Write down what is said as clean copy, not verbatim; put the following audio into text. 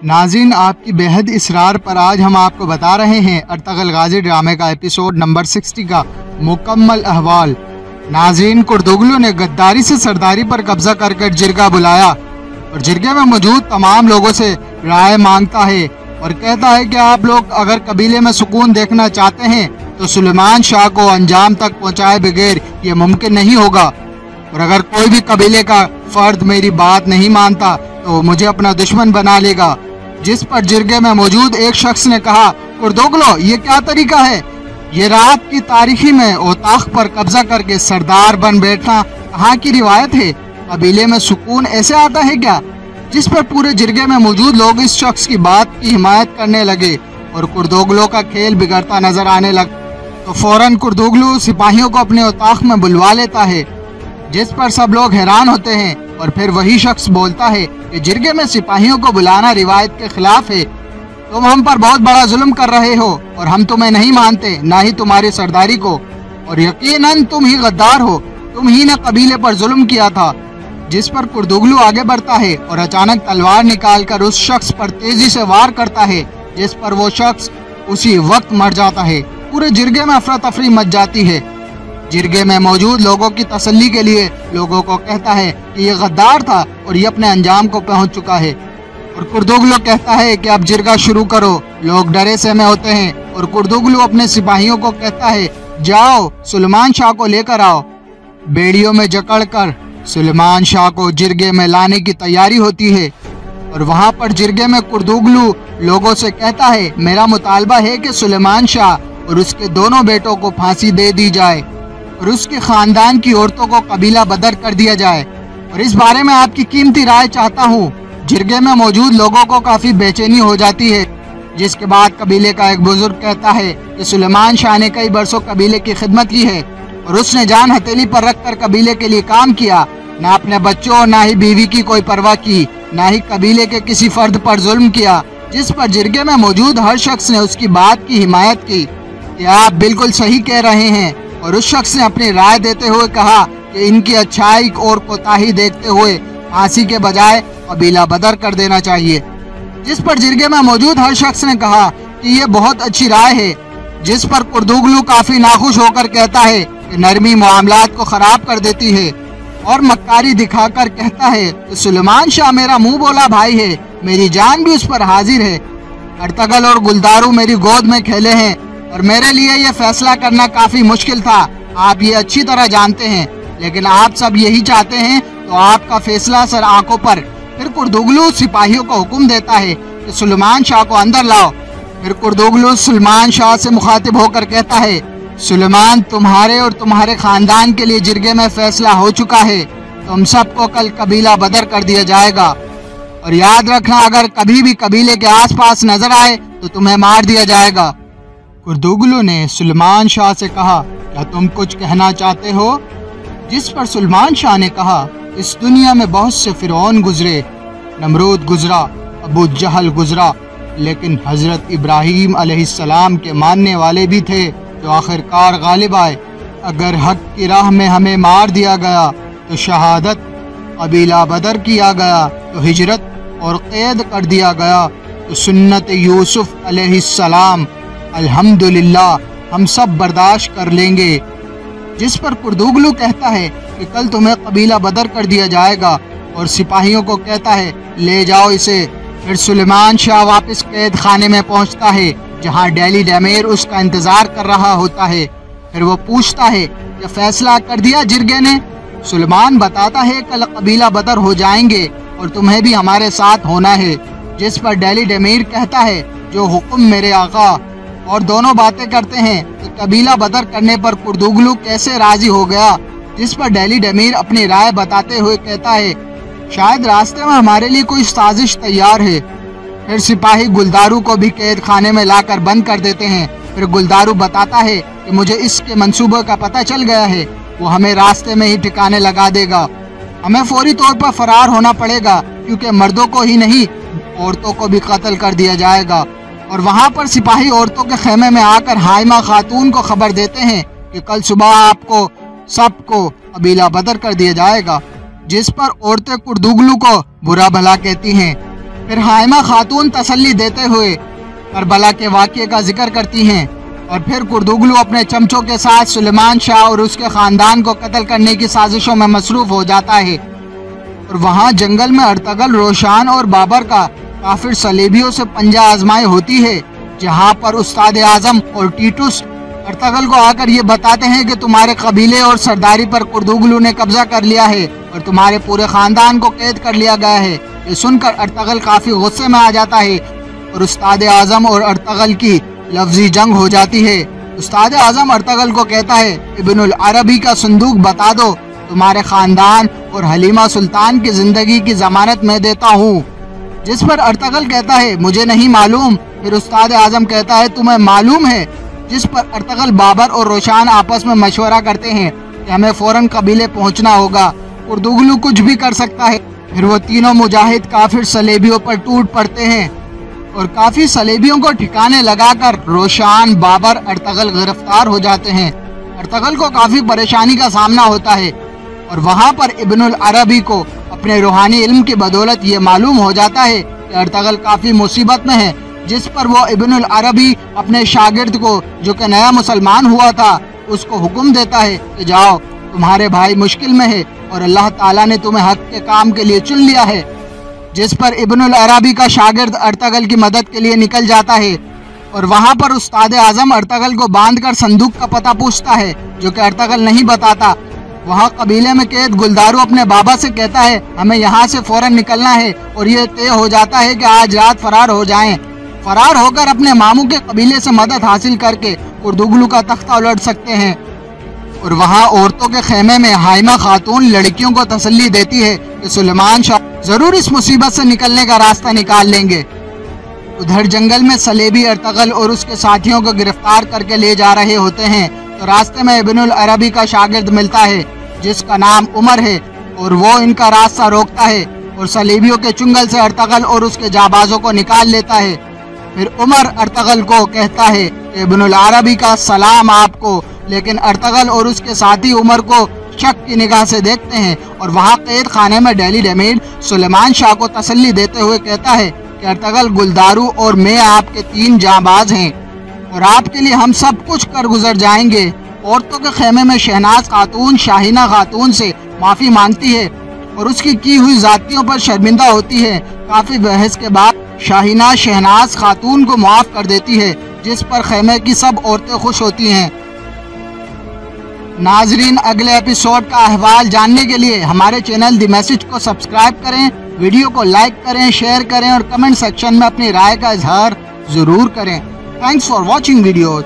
नाज़रीन, आपकी बेहद इसरार पर आज हम आपको बता रहे हैं अर्तगल गाजी ड्रामे का एपिसोड नंबर 60 का मुकम्मल अहवाल। नाज़रीन, कुर्दुगलू ने गद्दारी से सरदारी पर कब्जा कर जिरगा बुलाया और जिरगे में मौजूद तमाम लोगों से राय मांगता है और कहता है कि आप लोग अगर कबीले में सुकून देखना चाहते हैं तो सुलेमान शाह को अंजाम तक पहुंचाए बगैर ये मुमकिन नहीं होगा, और अगर कोई भी कबीले का फर्द मेरी बात नहीं मानता तो मुझे अपना दुश्मन बना लेगा। जिस पर जिरगे में मौजूद एक शख्स ने कहा, कुर्दुगलू, ये क्या तरीका है? ये रात की तारीखी में ओताख पर कब्जा करके सरदार बन बैठना कहाँ की रिवायत है? कबीले में सुकून ऐसे आता है क्या? जिस पर पूरे जिरगे में मौजूद लोग इस शख्स की बात की हिमायत करने लगे और कुर्दुगलू का खेल बिगड़ता नजर आने लगा तो फौरन कुर्दुगलू सिपाहियों को अपने ओताख में बुलवा लेता है, जिस पर सब लोग हैरान होते हैं। और फिर वही शख्स बोलता है कि जिरगे में सिपाहियों को बुलाना रिवायत के खिलाफ है। तुम हम पर बहुत बड़ा जुल्म कर रहे हो और हम तुम्हें नहीं मानते, ना ही तुम्हारी सरदारी को, और यकीनन तुम ही गद्दार हो, तुम ही ने कबीले पर जुल्म किया था। जिस पर कुर्दुगलू आगे बढ़ता है और अचानक तलवार निकालकर उस शख्स पर तेजी से वार करता है, जिस पर वो शख्स उसी वक्त मर जाता है। पूरे जिरगे में अफरा तफरी मच जाती है। जिरगे में मौजूद लोगों की तसल्ली के लिए लोगों को कहता है कि ये गद्दार था और ये अपने अंजाम को पहुंच चुका है। और कुर्दुगलू कहता है कि अब जिरगा शुरू करो। लोग डरे सहमे होते हैं और कुर्दुगलू अपने सिपाहियों को कहता है, जाओ सुलेमान शाह को लेकर आओ। बेड़ियों में जकड़कर सुलेमान शाह को जिरगे में लाने की तैयारी होती है और वहां पर जिरगे में कुर्दुगलू लोगों से कहता है, मेरा मुतालबा है कि सुलेमान शाह और उसके दोनों बेटों को फांसी दे दी जाए और उसके खानदान की औरतों को कबीला बदर कर दिया जाए, और इस बारे में आपकी कीमती राय चाहता हूँ। जिरगे में मौजूद लोगों को काफी बेचैनी हो जाती है। जिसके बाद कबीले का एक बुजुर्ग कहता है कि सुलेमान शाह ने कई बरसों कबीले की खिदमत की है और उसने जान हथेली पर रखकर कबीले के लिए काम किया, ना अपने बच्चों ना ही बीवी की कोई परवाह की, ना ही कबीले के किसी फर्द पर जुल्म किया। जिस पर जिरगे में मौजूद हर शख्स ने उसकी बात की हिमायत की कि आप बिल्कुल सही कह रहे हैं, और उस शख्स ने अपनी राय देते हुए कहा कि इनकी अच्छाई और कोताही देखते हुए फांसी के बजाय कबीला बदर कर देना चाहिए। जिस पर जिरगे में मौजूद हर शख्स ने कहा कि ये बहुत अच्छी राय है। जिस पर कुर्दुगलू काफी नाखुश होकर कहता है कि नरमी मामलात को खराब कर देती है और मक्कारी दिखाकर कहता है कि सुलेमान शाह मेरा मुंह बोला भाई है, मेरी जान भी उस पर हाजिर है। अर्तगल और गुलदारू मेरी गोद में खेले हैं और मेरे लिए यह फैसला करना काफी मुश्किल था, आप ये अच्छी तरह जानते हैं, लेकिन आप सब यही चाहते हैं तो आपका फैसला सर आंखों पर। फिर कुर्दुगलू सिपाहियों को हुक्म देता है कि सुलेमान शाह को अंदर लाओ। फिर कुर्दुगलू सुलेमान शाह से मुखातिब होकर कहता है, सुलेमान, तुम्हारे और तुम्हारे खानदान के लिए जिरगे में फैसला हो चुका है, तुम सबको कल कबीला बदर कर दिया जाएगा, और याद रखना अगर कभी भी कबीले के आसपास नजर आए तो तुम्हें मार दिया जाएगा। कुर्दुगलू ने सुलेमान शाह से कहा, क्या तुम कुछ कहना चाहते हो? जिस पर सुलेमान शाह ने कहा, इस दुनिया में बहुत से फिरौन गुजरे, नमरूद गुजरा, अबू जहल गुजरा, लेकिन हजरत इब्राहीम अलैहिस्सलाम के मानने वाले भी थे जो आखिरकार गालिब आए। अगर हक की राह में हमें मार दिया गया तो शहादत, कबीला बदर किया गया तो हिजरत, और कैद कर दिया गया तो सुन्नत यूसुफ अलैहिस्सलाम। अल्हम्दुलिल्लाह, हम सब बर्दाश्त कर लेंगे। जिस पर कुर्दुगलू कहता है कि कल तुम्हें कबीला बदर कर दिया जाएगा और सिपाहियों को कहता है, ले जाओ इसे। फिर सुलेमान शाह वापस कैद खाने में पहुंचता है जहां डेली डेमेर उसका इंतजार कर रहा होता है। फिर वो पूछता है कि फैसला कर दिया जिरगे ने? सुलेमान बताता है कल कबीला बदर हो जाएंगे और तुम्हें भी हमारे साथ होना है। जिस पर डेली डेमेर कहता है, जो हुक्म मेरे आका, और दोनों बातें करते हैं कि कबीला बदर करने पर कुर्दुगलू कैसे राजी हो गया। जिस पर डेली डेमीर अपनी राय बताते हुए कहता है, शायद रास्ते में हमारे लिए कोई साजिश तैयार है। फिर सिपाही गुलदारू को भी कैद खाने में लाकर बंद कर देते हैं। फिर गुलदारू बताता है कि मुझे इसके मंसूबे का पता चल गया है, वो हमें रास्ते में ही ठिकाने लगा देगा। हमें फौरी तौर पर फरार होना पड़ेगा क्योंकि मर्दों को ही नहीं औरतों को भी कत्ल कर दिया जाएगा। और वहाँ पर सिपाही औरतों के खेमे में आकर हाइमा खातून को खबर देते हैं कि कल सुबह आपको सबको कबीला बदर कर दिया जाएगा। जिस पर औरतें कुर्दुगलू को बुरा भला कहती हैं फिर हाइमा खातून तसल्ली देते हुए करबला के वाक़ये का जिक्र करती हैं और फिर कुर्दुगलू अपने चमचों के साथ सुलेमान शाह और उसके ख़ानदान को कत्ल करने की साजिशों में मसरूफ़ हो जाता है। और वहाँ जंगल में अर्तगल, रोशान और बाबर का काफिर सलेबियों से पंजा आजमाई होती है, जहाँ पर उस्ताद आज़म और टीटुस अर्तगल को आकर ये बताते हैं कि तुम्हारे कबीले और सरदारी पर कुर्दुगलू ने कब्जा कर लिया है और तुम्हारे पूरे खानदान को कैद कर लिया गया है। ये सुनकर अर्तगल काफी गुस्से में आ जाता है और उस्ताद आज़म और अर्तगल की लफ्जी जंग हो जाती है। उस्ताद आज़म अर्तगल को कहता है, इब्नुल अरबी का संदूक बता दो, तुम्हारे खानदान और हलीमा सुल्तान की जिंदगी की जमानत मैं देता हूँ। जिस पर अर्तगल कहता है, मुझे नहीं मालूम। फिर उस्ताद आज़म कहता है, तुम्हें मालूम है। जिस पर अर्तगल, बाबर और रोशान आपस में मशवरा करते हैं कि हमें फौरन कबीले पहुंचना होगा, कुर्दुगलू कुछ भी कर सकता है। फिर वो तीनों मुजाहिद काफिर सलेबियों पर टूट पड़ते हैं और काफी सलेबियों को ठिकाने लगाकर रोशान, बाबर, अर्तगल गिरफ्तार हो जाते हैं। अर्तगल को काफी परेशानी का सामना होता है और वहाँ पर इब्नुल अरबी को अपने रूहानी इल्म की बदौलत ये मालूम हो जाता है कि अर्तगल काफी मुसीबत में है। जिस पर वो इब्नुल अरबी अपने शागिर्द को, जो कि नया मुसलमान हुआ था, उसको हुक्म देता है कि जाओ, तुम्हारे भाई मुश्किल में है और अल्लाह ताला ने तुम्हें हक के काम के लिए चुन लिया है। जिस पर इब्नुल अरबी का शागिर्द अर्तगल की मदद के लिए निकल जाता है और वहाँ पर उस्ताद आज़म अर्तगल को बांधकर संदूक का पता पूछता है, जो कि अर्तगल नहीं बताता। वहाँ कबीले में कैद गुलदारू अपने बाबा से कहता है, हमें यहाँ से फौरन निकलना है और ये तय हो जाता है कि आज रात फरार हो जाएं। फरार होकर अपने मामू के कबीले से मदद हासिल करके कुर्दुगलू का तख्ता उलट सकते हैं। और वहाँ औरतों के खेमे में हाइमा खातून लड़कियों को तसल्ली देती है कि सुलेमान शाह जरूर इस मुसीबत से निकलने का रास्ता निकाल लेंगे। उधर जंगल में सलेबी अर्तगल और उसके साथियों को गिरफ्तार करके ले जा रहे होते हैं तो रास्ते में इब्नुल अरबी का शागिर्द मिलता है, जिसका नाम उमर है, और वो इनका रास्ता रोकता है और सलेबियों के चुंगल से अर्तगल और उसके जाबाजों को निकाल लेता है। फिर उमर अर्तगल को कहता है कि इब्नुल अरबी का सलाम आपको, लेकिन अर्तगल और उसके साथी उमर को शक की निगाह से देखते हैं और वहाँ कैद खाने में डेली डेमीर सुलेमान शाह को तसल्ली देते हुए कहता है कि अर्तगल, गुलदारू और मैं आपके 3 जांबाज हैं और आपके लिए हम सब कुछ कर गुजर जाएंगे। औरतों के खेमे में शहनाज खातून शाहीना खातून से माफी मांगती है और उसकी की हुई जातियों पर शर्मिंदा होती है। काफी बहस के बाद शाहीना शहनाज खातून को माफ कर देती है, जिस पर खेमे की सब औरतें खुश होती हैं। नाजरीन, अगले एपिसोड का अहवाल जानने के लिए हमारे चैनल द मैसेज को सब्सक्राइब करें, वीडियो को लाइक करें, शेयर करें और कमेंट सेक्शन में अपनी राय का इजहार जरूर करें। Thanks for watching video.